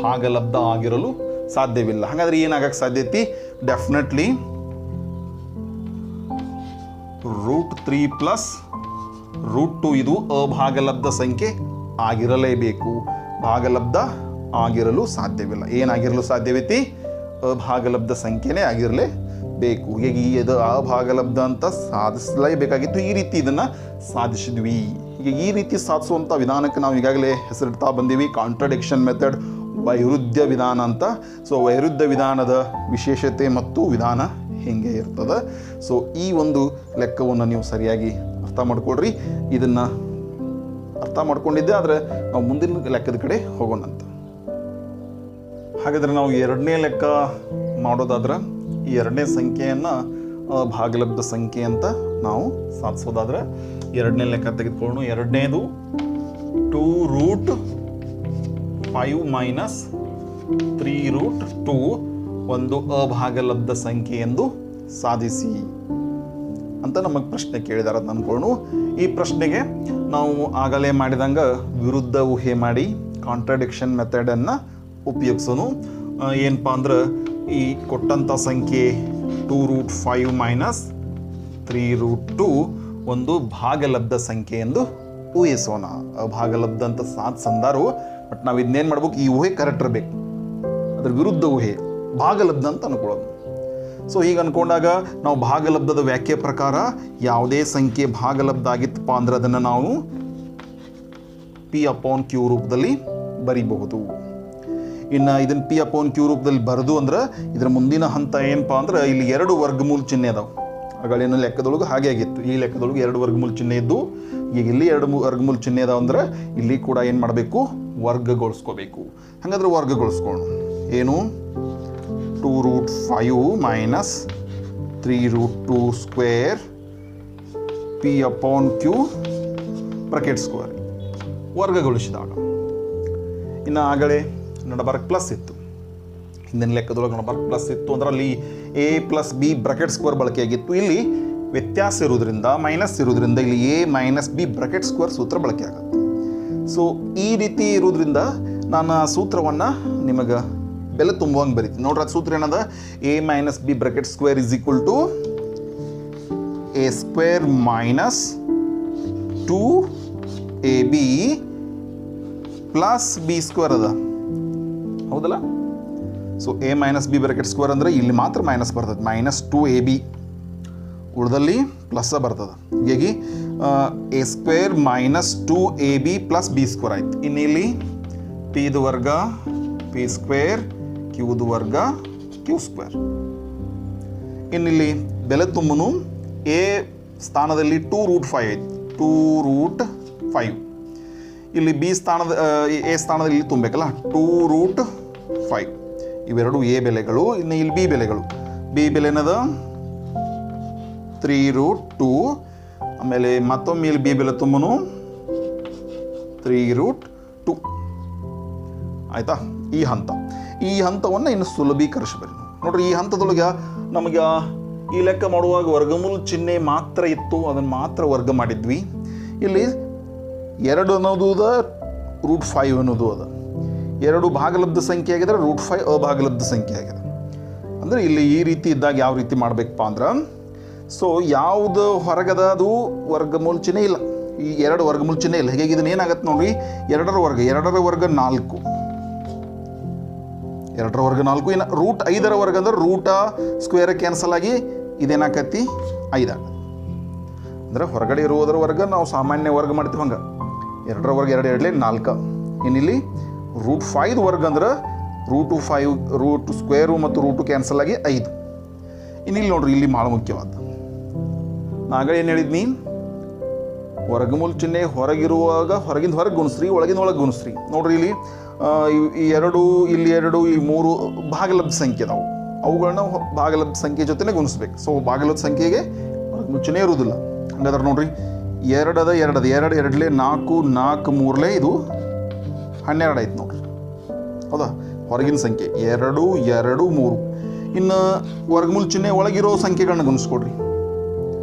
ಭಾಗಲಬ್ಧ ಆಗಿರಲು ಸಾಧ್ಯವಿಲ್ಲ. ಹಾಗಾದ್ರೆ ಏನಾಗಕ್ಕೆ ಸಾಧ್ಯತೆ? ಡೆಫಿನೆಟ್ಲಿ √3 ಪ್ಲಸ್ √2 ಇದು ಅಭಾಗಲಬ್ಧ ಸಂಖ್ಯೆ ಆಗಿರಲೇಬೇಕು. ಭಾಗಲಬ್ಧ ಆಗಿರಲು ಸಾಧ್ಯವಿಲ್ಲ. ಏನಾಗಿರಲು ಸಾಧ್ಯವೈತಿ? ಅಭಾಗಲಬ್ಧ ಸಂಖ್ಯೆನೇ ಆಗಿರಲೇಬೇಕು. ಹೀಗಾಗಿ ಇದು ಅಭಾಗಲಬ್ಧ ಅಂತ ಸಾಧಿಸಲೇಬೇಕಾಗಿತ್ತು. ಈ ರೀತಿ ಇದನ್ನು ಸಾಧಿಸಿದ್ವಿ. ಹೀಗೆ ಈ ರೀತಿ ಸಾಧಿಸುವಂಥ ವಿಧಾನಕ್ಕೆ ನಾವು ಈಗಾಗಲೇ ಹೆಸರಿಡ್ತಾ ಬಂದೀವಿ, ಕಾಂಟ್ರಡಿಕ್ಷನ್ ಮೆಥಡ್, ವೈರುಧ್ಯ ವಿಧಾನ ಅಂತ. ಸೊ ವೈರುಧ್ಯ ವಿಧಾನದ ವಿಶೇಷತೆ ಮತ್ತು ವಿಧಾನ ಹಿಂಗೆ ಇರ್ತದೆ. ಸೊ ಈ ಒಂದು ಲೆಕ್ಕವನ್ನು ನೀವು ಸರಿಯಾಗಿ ಅರ್ಥ ಮಾಡ್ಕೊಳ್ರಿ. ಇದನ್ನು ಅರ್ಥ ಮಾಡ್ಕೊಂಡಿದ್ದೆ ಆದರೆ ನಾವು ಮುಂದಿನ ಲೆಕ್ಕದ ಕಡೆ ಹೋಗೋಣಂತ. ಹಾಗಾದರೆ ನಾವು ಎರಡನೇ ಲೆಕ್ಕ ಮಾಡೋದಾದ್ರೆ, ಈ ಎರಡನೇ ಸಂಖ್ಯೆಯನ್ನು ಭಾಗಲಬ್ಧ ಸಂಖ್ಯೆ ಅಂತ ನಾವು ಸಾಧಿಸೋದಾದ್ರೆ ಎರಡನೇ ಲೆಕ್ಕ ತೆಗೆದುಕೊಳ್ಳೋಣ. ಎರಡನೇದು 2√5 ಮೈನಸ್ 3√2 ಒಂದು ಅಭಾಗಲಬ್ಧ ಸಂಖ್ಯೆ ಎಂದು ಸಾಧಿಸಿ ಅಂತ ನಮಗೆ ಪ್ರಶ್ನೆ ಕೇಳಿದಾರೆ ಅಂತ ಅಂದ್ಕೊಳ್ಳೋಣ. ಈ ಪ್ರಶ್ನೆಗೆ ನಾವು ಆಗಲೇ ಮಾಡಿದಂಗೆ ವಿರುದ್ಧ ಊಹೆ ಮಾಡಿ ಕಾಂಟ್ರಡಿಕ್ಷನ್ ಮೆಥಡನ್ನು ಉಪಯೋಗಿಸೋನು. ಏನಪ್ಪ ಅಂದ್ರೆ ಈ ಕೊಟ್ಟಂಥ ಸಂಖ್ಯೆ 2√5 ಮೈನಸ್ 3√2 ಒಂದು ಭಾಗಲಬ್ಧ ಸಂಖ್ಯೆ ಎಂದು ಊಹಿಸೋಣ. ಅಭಾಗಲಬ್ಧ ಅಂತ ಸಂದಾರು. ಬಟ್ ನಾವು ಇದನ್ನೇನು ಮಾಡ್ಬೇಕು, ಈ ಊಹೆ ಕರೆಕ್ಟ್ ಇರಬೇಕು, ಅದ್ರ ವಿರುದ್ಧ ಊಹೆ ಭಾಗಲಬ್ಧ ಅಂತ ಅನ್ಕೊಳ್ಳೋದು. ಸೊ ಹೀಗೆ ಅಂದ್ಕೊಂಡಾಗ ನಾವು ಭಾಗಲಬ್ಧದ ವ್ಯಾಖ್ಯೆ ಪ್ರಕಾರ ಯಾವುದೇ ಸಂಖ್ಯೆ ಭಾಗಲಬ್ಧ ಆಗಿತ್ತಪ್ಪ ಅಂದ್ರೆ ಅದನ್ನು ನಾವು p/q ರೂಪದಲ್ಲಿ ಬರಿಬಹುದು. ಇನ್ನು ಇದನ್ನು p/q ರೂಪದಲ್ಲಿ ಬರೆದು ಅಂದ್ರೆ ಇದರ ಮುಂದಿನ ಹಂತ ಏನಪ್ಪ ಅಂದ್ರೆ ಇಲ್ಲಿ 2 ವರ್ಗಮೂಲ ಚಿಹ್ನೆ ಅದಾವೆ. ಅಗಳಿನ ಲೆಕ್ಕದೊಳಗೆ ಹಾಗೆ ಆಗಿತ್ತು. ಈ ಲೆಕ್ಕದೊಳಗೆ 2 ವರ್ಗಮೂಲ ಚಿಹ್ನೆ ಇದ್ದು, ಈಗ ಇಲ್ಲಿ 2 ವರ್ಗಮೂಲ ಚಿಹ್ನೆ ಅದಾವ ಅಂದ್ರೆ ಇಲ್ಲಿ ಕೂಡ ಏನು ಮಾಡಬೇಕು, ವರ್ಗಗೊಳಿಸ್ಕೋಬೇಕು. ಹಾಗಾದ್ರೆ ವರ್ಗಗೊಳಿಸ್ಕೊಂಡು ಏನು, 2√5 minus 3√2 square p/q bracket square ವರ್ಗಗೊಳಿಸಿದಾಗ. ಇನ್ನು ಆಗಲೇ ನಡಬರ್ಕ್ ಪ್ಲಸ್ ಇತ್ತು, ಹಿಂದಿನ ಲೆಕ್ಕದೊಳಗೆ ನಡಬರ್ಕ್ ಪ್ಲಸ್ ಇತ್ತು ಅಂದ್ರೆ ಅಲ್ಲಿ a plus b bracket square ಬಳಕೆಯಾಗಿತ್ತು. ಇಲ್ಲಿ ವ್ಯತ್ಯಾಸ ಇರೋದ್ರಿಂದ, ಮೈನಸ್ ಇರೋದ್ರಿಂದ ಇಲ್ಲಿ a minus b bracket square ಸೂತ್ರ ಬಳಕೆ ಆಗುತ್ತೆ. ಸೊ ಈ ರೀತಿ ಇರೋದ್ರಿಂದ ನಾನು ಆ ಸೂತ್ರವನ್ನು ನಿಮಗೆ ಬೆಲೆ ತುಂಬುವಂಗೆ ಬರೀತೀನಿ ನೋಡ್ರಿ. ಅದು ಸೂತ್ರ ಏನದ a - b bracket square is equal to a square minus 2ab plus b square ಅದ, ಹೌದಲ್ಲ. So a - b bracket square ಅಂದರೆ ಇಲ್ಲಿ ಮಾತ್ರ ಮೈನಸ್ ಬರ್ತದೆ, -2ab, ಉಳಿದಲ್ಲಿ ಪ್ಲಸ್ ಬರ್ತದೆ. ಹೀಗಾಗಿ a square minus 2ab plus b square ಆಯ್ತು. ಇನ್ನು ಇಲ್ಲಿ pದು ವರ್ಗ p ಸ್ಕ್ವೇರ್, qದು ವರ್ಗ q ಸ್ಕ್ವೇರ್. ಇನ್ನಿಲ್ಲಿ ಬೆಲೆ ತುಂಬನು a ಸ್ಥಾನದಲ್ಲಿ 2√5 ಐತಿ, 2√5. ಇಲ್ಲಿ b ಸ್ಥಾನದ a ಸ್ಥಾನದಲ್ಲಿ ಇಲ್ಲಿ ತುಂಬಬೇಕಲ್ಲ 2√5. ಇವೆರಡು a ಬೆಲೆಗಳು. ಇನ್ನು ಇಲ್ಲಿ b ಬೆಲೆಗಳು, b ಬೆಲೆ ಏನದ 3√2. ಆಮೇಲೆ ಮತ್ತೊಮ್ಮೆ ಇಲ್ಲಿ b ಬೆಲೆ ತುಂಬನು 3√2 ಆಯ್ತಾ. ಈ ಹಂತವನ್ನು ಇನ್ನು ಸುಲಭೀಕರಿಸಬೇಕು ನೋಡ್ರಿ. ಈ ಹಂತದೊಳಗೆ ನಮಗೆ ಈ ಲೆಕ್ಕ ಮಾಡುವಾಗ ವರ್ಗಮೂಲ ಚಿಹ್ನೆ ಮಾತ್ರ ಇತ್ತು, ಅದನ್ನು ಮಾತ್ರ ವರ್ಗ ಮಾಡಿದ್ವಿ. ಇಲ್ಲಿ 2 ಅನ್ನೋದು ಅದ, √5 ಅನ್ನೋದು ಅದ. 2 ಭಾಗಲಬ್ಧ ಸಂಖ್ಯೆ ಆಗಿದ್ರೆ √5 ಅಭಾಗಲಬ್ಧ ಸಂಖ್ಯೆ ಆಗಿದೆ. ಅಂದರೆ ಇಲ್ಲಿ ಈ ರೀತಿ ಇದ್ದಾಗ ಯಾವ ರೀತಿ ಮಾಡಬೇಕಪ್ಪ ಅಂದ್ರೆ, ಸೊ ಯಾವುದು ಹೊರಗದ ಅದು ವರ್ಗಮೂಲ ಚಿಹ್ನೆ ಇಲ್ಲ, ಈ 2 ವರ್ಗಮೂಲ ಚಿಹ್ನೆ ಇಲ್ಲ. ಹೀಗಾಗಿ ಇದನ್ನ ಏನಾಗತ್ತೆ ನೋಡ್ರಿ, 2ರ ವರ್ಗ 4, 2ರ ವರ್ಗ 4. ಇನ್ನು √5ರ ವರ್ಗ ಅಂದ್ರೆ ರೂಟ ಸ್ಕ್ವೇರ್ ಕ್ಯಾನ್ಸಲ್ ಆಗಿ ಇದೇನಾಕತಿ 5 ಆಗ. ಅಂದರೆ ಹೊರಗಡೆ ಇರುವುದರ ವರ್ಗ ನಾವು ಸಾಮಾನ್ಯ ವರ್ಗ ಮಾಡ್ತೀವಿ ಹಂಗೆ. 2ರ ವರ್ಗ 2 4. ಇನ್ನಿಲ್ಲಿ √5 ವರ್ಗ ಅಂದ್ರೆ √5 ರೂಟ್ ಸ್ಕ್ವೇರು ಮತ್ತು ರೂಟು ಕ್ಯಾನ್ಸಲ್ ಆಗಿ 5. ಇನ್ನಿಲ್ಲಿ ನೋಡ್ರಿ, ಇಲ್ಲಿ ಭಾಳ ಮುಖ್ಯವಾದ ನಾಗ ಏನು ಹೇಳಿದ್ನಿ, ವರ್ಗಮೂಲ ಚಿಹ್ನೆ ಹೊರಗಿರುವಾಗ ಹೊರಗಿಂದ ಹೊರಗೆ ಗುಣಿಸ್ರಿ, ಒಳಗಿಂದ ಒಳಗೆ ಗುಣಿಸ್ರಿ. ನೋಡ್ರಿ ಇಲ್ಲಿ ಈ 2 ಇಲ್ಲಿ 2 ಈ 3 ಭಾಗಲಬ್ಧ ಸಂಖ್ಯೆ ಅದಾವು, ಅವುಗಳನ್ನ ಭಾಗಲಬ್ಧ ಸಂಖ್ಯೆ ಜೊತೆನೇ ಗುಣಿಸ್ಬೇಕು. ಸೊ ಭಾಗಲಬ್ಧ ಸಂಖ್ಯೆಗೆ ವರ್ಗಮೂಲ ಚಿಹ್ನೆ ಇರುವುದಿಲ್ಲ. ಹಂಗಾದ್ರೆ ನೋಡ್ರಿ 2 ಅದ 2 4, 4 3 ಇದು 12 ಆಯ್ತು ನೋಡ್ರಿ, ಹೌದಾ. ಹೊರಗಿನ ಸಂಖ್ಯೆ 2 2 3. ಇನ್ನು ವರ್ಗಮೂಲ ಚಿಹ್ನೆ ಒಳಗಿರೋ ಸಂಖ್ಯೆಗಳನ್ನ ಗುಣಿಸ್ಕೊಡ್ರಿ.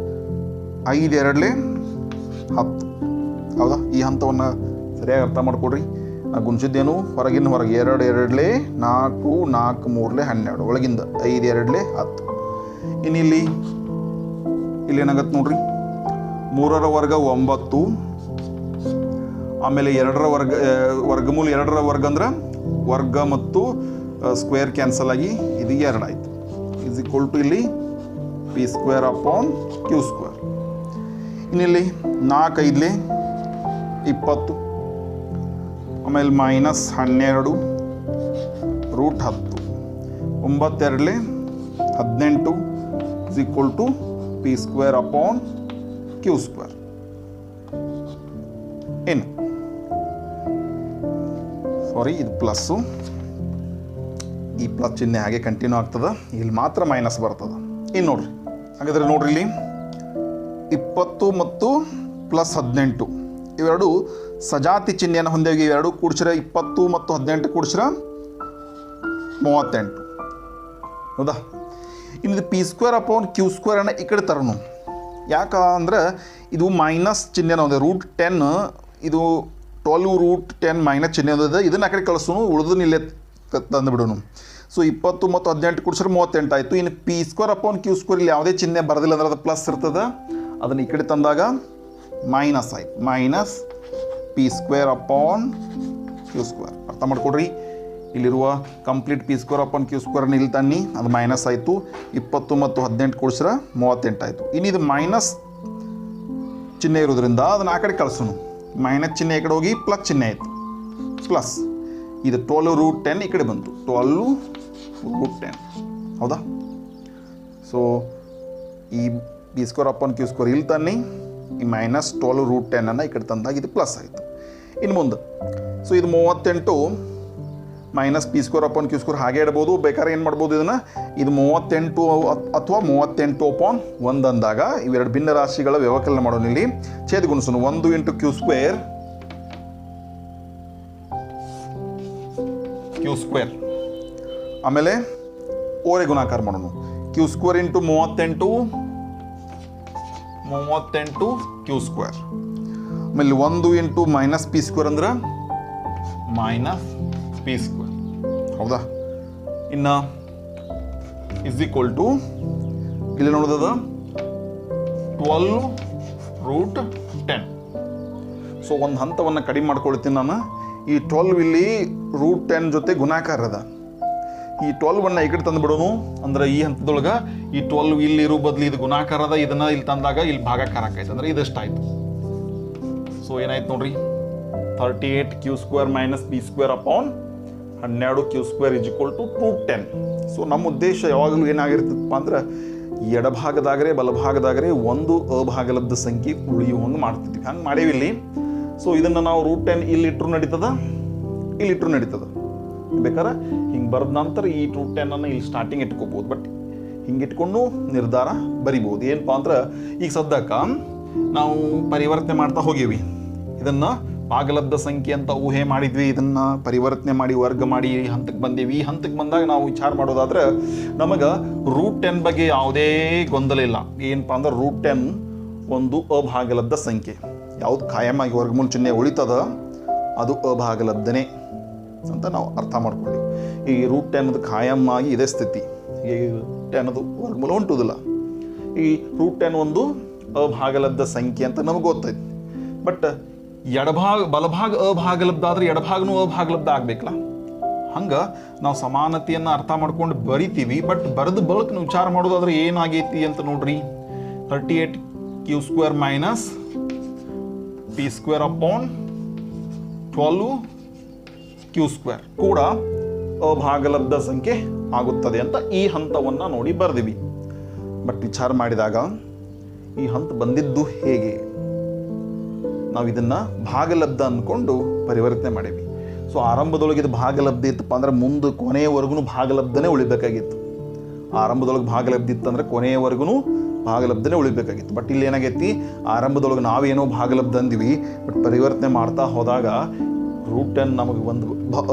5 2 10, ಹೌದಾ. ಈ ಹಂತವನ್ನು ಸರಿಯಾಗಿ ಅರ್ಥ ಮಾಡ್ಕೊಡ್ರಿ. ಗುಣಿಸಿದ್ದೇನು, ಹೊರಗಿನ ಹೊರಗೆ 2 2 4 4 3 12, ಒಳಗಿಂದ 5 2 10. ಇನ್ನು ಇಲ್ಲಿ ಏನಾಗತ್ತೆ ನೋಡ್ರಿ, 3ರ ವರ್ಗ 9, ಆಮೇಲೆ 2ರ ವರ್ಗ ವರ್ಗಮೂಲ 2ರ ವರ್ಗ ಅಂದ್ರೆ ವರ್ಗ ಮತ್ತು ಸ್ಕ್ವೇರ್ ಕ್ಯಾನ್ಸಲ್ ಆಗಿ ಇದು 2 ಆಯಿತು. ಇಸ್ ಈಕ್ವಲ್ ಟು ಇಲ್ಲಿ p square upon q square. ಇನ್ನಿಲ್ಲಿ 4 5 20, ಆಮೇಲೆ -12 √10, 9 2 18 is equal to p square upon q square. ಏನು ಸಾರಿ, ಇದು ಪ್ಲಸ್ಸು, ಈ ಪ್ಲಸ್ ಚಿಹ್ನೆ ಹಾಗೆ ಕಂಟಿನ್ಯೂ ಆಗ್ತದೆ, ಇಲ್ಲಿ ಮಾತ್ರ ಮೈನಸ್ ಬರ್ತದೆ. ಇನ್ನು ನೋಡ್ರಿ, ಹಾಗಾದರೆ ನೋಡ್ರಿ ಇಲ್ಲಿ 20 ಮತ್ತು +18 ಇವೆರಡು ಸಜಾತಿ ಚಿಹ್ನೆಯನ್ನು ಹೊಂದೇವಿ. ಇವೆರಡು ಕೂಡಿಸಿರ 20 ಮತ್ತು 18 ಕೂಡಿಸಿರ 38, ಹೌದಾ. ಇನ್ನು p ಸ್ಕ್ವೇರ್ ಅಪಾನ್ q ಸ್ಕ್ವೇರನ್ನು ಈ ಕಡೆ ತರೋಣ. ಯಾಕೆ ಅಂದ್ರೆ ಇದು ಮೈನಸ್ ಚಿಹ್ನೆ ಇದೆ, √10 ಇದು 12 √10 ಮೈನಸ್ ಚಿಹ್ನೆ ಇದೆ. ಇದನ್ನು ಆ ಕಡೆ ಕಳಿಸೋನು, ಉಳಿದು ಇಲ್ಲೇ ತಂದು ಬಿಡೋನು. ಸೊ 20 ಮತ್ತು 18 ಕೂಡಿಸಿದ್ರೆ 38 ಆಯಿತು. ಇನ್ನು p square upon q square ಇಲ್ಲಿ ಯಾವುದೇ ಚಿಹ್ನೆ ಬರೋದಿಲ್ಲ ಅಂದ್ರೆ ಅದು ಪ್ಲಸ್ ಇರ್ತದೆ, ಅದನ್ನು ಈ ಕಡೆ ತಂದಾಗ ಮೈನಸ್ ಆಯ್ತು, minus p square upon q square. ಅರ್ಥ ಮಾಡ್ಕೊಡ್ರಿ, ಇಲ್ಲಿರುವ complete p square upon q ಸ್ಕ್ವೇರ್ನ ಇಲ್ಲಿ ತನ್ನಿ, ಅದು ಮೈನಸ್ ಆಯಿತು. 20 ಮತ್ತು 18 ಕೂಡಿಸಿದ್ರೆ 38 ಆಯಿತು. ಇನ್ನು ಇದು ಮೈನಸ್ ಚಿಹ್ನೆ ಇರೋದ್ರಿಂದ ಅದನ್ನು ಆ ಕಡೆ ಕಳಿಸೋಣ. ಮೈನಸ್ ಚಿಹ್ನೆ ಈ ಕಡೆ ಹೋಗಿ ಪ್ಲಸ್ ಚಿಹ್ನೆ ಆಯಿತು, ಪ್ಲಸ್. ಇದು 12 √10 ಈ ಕಡೆ ಬಂತು, 12 √10, ಹೌದಾ. ಸೊ ಈ p square upon q square ಇಲ್ಲಿ ತನ್ನಿ, ಈ -12 √10 ಈ ಕಡೆ ತಂದಾಗ ಇದು ಪ್ಲಸ್ ಆಯಿತು. ಇನ್ನು ಮುಂದೆ ಸೊ ಇದು 38 minus p square upon q square ಹಾಗೆ ಇಡ್ಬೋದು. ಬೇಕಾದ್ರೆ ಏನು ಮಾಡ್ಬೋದು, ಇದನ್ನು ಇದು 38 ಅಥವಾ 38 ಅಪಾನ್ 1 ಅಂದಾಗ ಇವೆರಡು ಭಿನ್ನ ರಾಶಿಗಳ ವ್ಯವಕಲನ ಮಾಡೋಣ. ಇಲ್ಲಿ ಛೇದ ಗುಣಿಸೋಣ, 1 × q ಸ್ಕ್ವೇರ್, ಆಮೇಲೆ ಓರೆ ಗುಣಾಕಾರ ಮಾಡೋಣ. q ಸ್ಕ್ವೇರ್ × 38 q ಸ್ಕ್ವೇರ್ ಆಮೇಲೆ 1 ಇಂಟು ಮೈನಸ್ ಪಿ ಸ್ಕ್ವೇರ್ ಅಂದ್ರೆ ಮೈನಸ್ ಪಿ ಸ್ಕ್ವೇರ್, ಹೌದಾ? ಇನ್ನು ಇಸ್ ಈಕ್ವಲ್ ಟು ಇಲ್ಲಿ ನೋಡೋದದ 12√10. ಸೊ ಒಂದು ಹಂತವನ್ನು ಕಡಿಮೆ ಮಾಡ್ಕೊಳ್ತೀನಿ ನಾನು. ಈ 12 ಇಲ್ಲಿ √10 ಜೊತೆ ಗುಣಾಕಾರ ಅದ. ಈ 12 ಈ ಕಡೆ ತಂದು ಬಿಡೋನು ಅಂದ್ರೆ ಈ ಹಂತದೊಳಗೆ ಈ 12 ಇಲ್ಲಿ ಇರೋ ಬದಲು ಇದು ಗುಣಾಕಾರ ಅದ, ಇದನ್ನ ಇಲ್ಲಿ ತಂದಾಗ ಇಲ್ಲಿ ಭಾಗಾಕಾರ ಆಕೈತೆ ಅಂದ್ರೆ ಇದಷ್ಟಾಯ್ತು. ಸೊ ಏನಾಯ್ತು ನೋಡ್ರಿ, 38q² minus p² upon 12q² is equal to 210. So ನಮ್ಮ ಉದ್ದೇಶ ಯಾವಾಗಲೂ ಏನಾಗಿರ್ತದಪ್ಪ ಅಂದ್ರೆ ಎಡಭಾಗದಾಗರೆ ಬಲಭಾಗದಾಗರೆ ಒಂದು ಅಭಾಗಲಬ್ಧ ಸಂಖ್ಯೆ ಉಳಿಯುವಂಗೆ ಮಾಡ್ತಿದ್ವಿ. ಹಂಗೆ ಮಾಡೇವಿ ಇಲ್ಲಿ. ಸೊ ಇದನ್ನು ನಾವು √10 ಇಲ್ಲಿಟ್ರು ನಡೀತದ, ಇಲ್ಲಿಟ್ರು ನಡೀತದ. ಬೇಕಾದ್ರೆ ಹಿಂಗೆ ಬರೆದ ನಂತರ ಈ √10 ಅನ್ನು ಇಲ್ಲಿ ಸ್ಟಾರ್ಟಿಂಗ್ ಇಟ್ಕೋಬೋದು. ಬಟ್ ಹಿಂಗೆ ಇಟ್ಕೊಂಡು ನಿರ್ಧಾರ ಬರಿಬೋದು. ಏನಪ್ಪ ಅಂದ್ರೆ ಈಗ ಸದ್ಯಕ್ಕೆ ನಾವು ಪರಿವರ್ತನೆ ಮಾಡ್ತಾ ಹೋಗೀವಿ. ಇದನ್ನು ಭಾಗಲಬ್ಧ ಸಂಖ್ಯೆ ಅಂತ ಊಹೆ ಮಾಡಿದ್ವಿ, ಇದನ್ನು ಪರಿವರ್ತನೆ ಮಾಡಿ ವರ್ಗ ಮಾಡಿ ಈ ಹಂತಕ್ಕೆ ಬಂದೀವಿ. ಈ ಹಂತಕ್ಕೆ ಬಂದಾಗ ನಾವು ವಿಚಾರ ಮಾಡೋದಾದ್ರೆ ನಮಗೆ √10 ಬಗ್ಗೆ ಯಾವುದೇ ಗೊಂದಲ ಇಲ್ಲ. ಏನಪ್ಪ ಅಂದ್ರೆ √10 ಒಂದು ಅಭಾಗಲಬ್ಧ ಸಂಖ್ಯೆ. ಯಾವುದು ಕಾಯಮಾಗಿ ವರ್ಗಮೂಲ ಚಿಹ್ನೆ ಉಳಿತದ ಅದು ಅಭಾಗಲಬ್ಧನೇ ಅಂತ ನಾವು ಅರ್ಥ ಮಾಡ್ಕೊಂಡ್ವಿ. ಈ √10 ಕಾಯಮಾಗಿ ಇದೇ ಸ್ಥಿತಿ, ಈ 10 ವರ್ಗಮೂಲ ಹೊಂಟುವುದಿಲ್ಲ. ಈ √10 ಒಂದು ಅಭಾಗಲಬ್ಧ ಸಂಖ್ಯೆ ಅಂತ ನಮಗೆ ಗೊತ್ತೈತಿ. ಬಟ್ ಬಲಭಾಗ ಅಭಾಗಲಬ್ಧ ಆದ್ರೆ ಎಡಭಾಗನೂ ಅಭಾಗಲಬ್ಧ ಆಗ್ಬೇಕಲ್ಲ. ಹಂಗೆ ನಾವು ಸಮಾನತೆಯನ್ನು ಅರ್ಥ ಮಾಡ್ಕೊಂಡು ಬರಿತೀವಿ. ಬಟ್ ಬರೆದ ಬಳಕ ನಾವು ವಿಚಾರ ಮಾಡೋದಾದ್ರೆ ಏನಾಗೈತಿ ಅಂತ ನೋಡ್ರಿ, 38q² minus p² upon 12q² ಕೂಡ ಅಭಾಗಲಬ್ಧ ಸಂಖ್ಯೆ ಆಗುತ್ತದೆ ಅಂತ ಈ ಹಂತವನ್ನು ನೋಡಿ ಬರೆದಿವಿ. ಬಟ್ ವಿಚಾರ ಮಾಡಿದಾಗ ಈ ಹಂತ ಬಂದಿದ್ದು ಹೇಗೆ? ನಾವು ಇದನ್ನು ಭಾಗಲಬ್ಧ ಅಂದ್ಕೊಂಡು ಪರಿವರ್ತನೆ ಮಾಡೀವಿ. ಸೊ ಆರಂಭದೊಳಗೆ ಇದು ಭಾಗಲಬ್ಧ ಇತ್ತಪ್ಪ ಅಂದ್ರೆ ಮುಂದೆ ಕೊನೆಯವರೆಗೂ ಭಾಗಲಬ್ಧನೇ ಉಳಿಬೇಕಾಗಿತ್ತು. ಆರಂಭದೊಳಗೆ ಭಾಗಲಬ್ಧ ಇತ್ತಂದ್ರೆ ಕೊನೆಯವರೆಗೂ ಭಾಗಲಬ್ಧನೇ ಉಳಿಬೇಕಾಗಿತ್ತು. ಬಟ್ ಇಲ್ಲಿ ಏನಾಗೈತಿ, ಆರಂಭದೊಳಗೆ ನಾವೇನೋ ಭಾಗಲಬ್ಧ ಅಂದಿವಿ, ಬಟ್ ಪರಿವರ್ತನೆ ಮಾಡ್ತಾ ಹೋದಾಗ √10 ನಮಗೆ ಒಂದು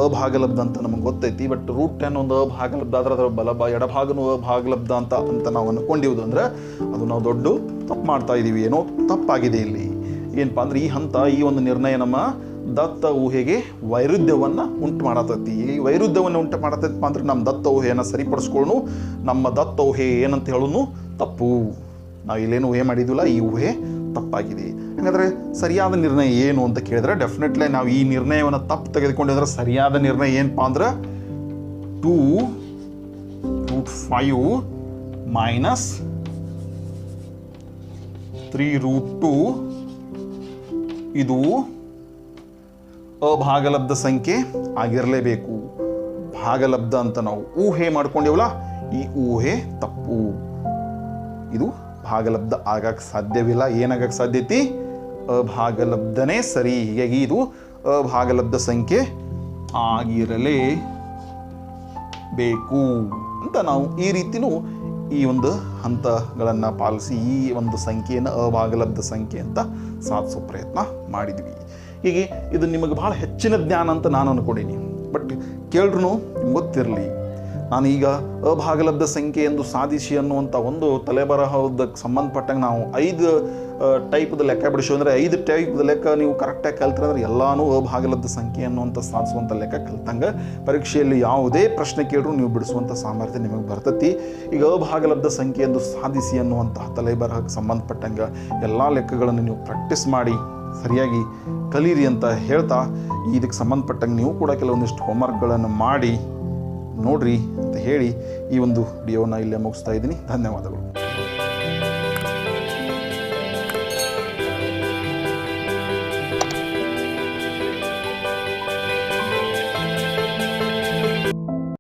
ಅಭಾಗಲಬ್ಧ ಅಂತ ನಮಗೆ ಗೊತ್ತೈತಿ. ಬಟ್ √10 ಒಂದು ಅಭಾಗಲಬ್ಧ ಆದ್ರೆ ಅದರ ಎಡಭಾಗನೂ ಅಭಾಗಲಬ್ಧ ಅಂತ ನಾವು ಅಂದ್ಕೊಂಡಿವುದು ಅಂದ್ರೆ ಅದು ನಾವು ದೊಡ್ಡ ತಪ್ಪು ಮಾಡ್ತಾ ಇದ್ದೀವಿ, ಏನೋ ತಪ್ಪಾಗಿದೆ ಇಲ್ಲಿ. ಏನಪ್ಪ ಅಂದ್ರೆ ಈ ಹಂತ, ಈ ಒಂದು ನಿರ್ಣಯ ನಮ್ಮ ದತ್ತ ಊಹೆಗೆ ವೈರುಧ್ಯವನ್ನು ಉಂಟು ಮಾಡತೈತಿ. ಈ ವೈರುಧ್ಯವನ್ನು ಉಂಟು ಮಾಡತೈತಪ್ಪ ಅಂದ್ರೆ ನಮ್ಮ ದತ್ತ ಊಹೆಯನ್ನು ಸರಿಪಡಿಸ್ಕೊಳ್ಳು, ನಮ್ಮ ದತ್ತ ಊಹೆ ಏನಂತ ಹೇಳೋನು ತಪ್ಪು. ನಾವು ಇಲ್ಲೇನು ಊಹೆ ಮಾಡಿದ್ವಿಲ್ಲ, ಈ ಊಹೆ ತಪ್ಪಾಗಿದೆ. ಹಾಗಾದರೆ ಸರಿಯಾದ ನಿರ್ಣಯ ಏನು ಅಂತ ಕೇಳಿದ್ರೆ ಡೆಫಿನೆಟ್ಲಿ ನಾವು ಈ ನಿರ್ಣಯವನ್ನು ತಪ್ಪು ತೆಗೆದುಕೊಂಡಿದ್ರೆ ಸರಿಯಾದ ನಿರ್ಣಯ ಏನಪ್ಪ ಅಂದ್ರೆ 2√5 ಮೈನಸ್ 3√2 ಇದು ಅಭಾಗಲಬ್ಧ ಸಂಖ್ಯೆ ಆಗಿರಲೇಬೇಕು. ಭಾಗಲಬ್ಧ ಅಂತ ನಾವು ಊಹೆ ಮಾಡ್ಕೊಂಡಿವಲ್ಲ, ಈ ಊಹೆ ತಪ್ಪು. ಇದು ಭಾಗಲಬ್ಧ ಆಗಕ್ಕೆ ಸಾಧ್ಯವಿಲ್ಲ. ಏನಾಗಕ್ಕೆ ಸಾಧ್ಯತೆ? ಅಭಾಗಲಬ್ಧನೇ ಸರಿ. ಹೀಗಾಗಿ ಇದು ಅಭಾಗಲಬ್ಧ ಸಂಖ್ಯೆ ಆಗಿರಲೇಬೇಕು ಅಂತ ನಾವು ಈ ರೀತಿನೂ ಈ ಒಂದು ಹಂತಗಳನ್ನು ಪಾಲಿಸಿ ಈ ಒಂದು ಸಂಖ್ಯೆಯನ್ನು ಅಭಾಗಲಬ್ಧ ಸಂಖ್ಯೆ ಅಂತ ಸಾಧಿಸೋ ಪ್ರಯತ್ನ ಮಾಡಿದ್ವಿ. ಹೀಗೆ ಇದು ನಿಮಗೆ ಭಾಳ ಹೆಚ್ಚಿನ ಜ್ಞಾನ ಅಂತ ನಾನು ಅಂದ್ಕೊಂಡೀನಿ. ಬಟ್ ಕೇಳ್ರೂ ನಿಮ್ಗೆ ಗೊತ್ತಿರಲಿ, ನಾನೀಗ ಅಭಾಗಲಬ್ಧ ಸಂಖ್ಯೆ ಎಂದು ಸಾಧಿಸಿ ಅನ್ನುವಂಥ ಒಂದು ತಲೆಬರಹದಕ್ಕೆ ಸಂಬಂಧಪಟ್ಟಂಗೆ ನಾವು 5 ಟೈಪ್ದ ಲೆಕ್ಕ ಬಿಡಿಸೋ ಅಂದರೆ 5 ಟೈಪ್ದ ಲೆಕ್ಕ ನೀವು ಕರೆಕ್ಟಾಗಿ ಕಲ್ತ್ರೆ ಅಂದ್ರೆ ಎಲ್ಲನೂ ಅಭಾಗಲಬ್ಧ ಸಂಖ್ಯೆ ಅನ್ನುವಂಥ ಸಾಧಿಸುವಂಥ ಲೆಕ್ಕ ಕಲ್ತಂಗೆ ಪರೀಕ್ಷೆಯಲ್ಲಿ ಯಾವುದೇ ಪ್ರಶ್ನೆ ಕೇಳಿದ್ರು ನೀವು ಬಿಡಿಸುವಂಥ ಸಾಮರ್ಥ್ಯ ನಿಮಗೆ ಬರ್ತೈತಿ. ಈಗ ಅಭಾಗಲಬ್ಧ ಸಂಖ್ಯೆ ಎಂದು ಸಾಧಿಸಿ ಅನ್ನುವಂತಹ ತಲೆಬರಹಕ್ಕೆ ಸಂಬಂಧಪಟ್ಟಂಗೆ ಎಲ್ಲ ಲೆಕ್ಕಗಳನ್ನು ನೀವು ಪ್ರಾಕ್ಟೀಸ್ ಮಾಡಿ ಸರಿಯಾಗಿ ಕಲೀರಿ ಅಂತ ಹೇಳ್ತಾ, ಇದಕ್ಕೆ ಸಂಬಂಧಪಟ್ಟಂಗೆ ನೀವು ಕೂಡ ಕೆಲವೊಂದಿಷ್ಟು ಹೋಮ್ವರ್ಕ್ಗಳನ್ನು ಮಾಡಿ ನೋಡ್ರಿ ಅಂತ ಹೇಳಿ ಈ ಒಂದು ವಿಡಿಯೋನ ಇಲ್ಲೇ ಮುಗಿಸ್ತಾ ಇದ್ದೀನಿ. ಧನ್ಯವಾದಗಳು.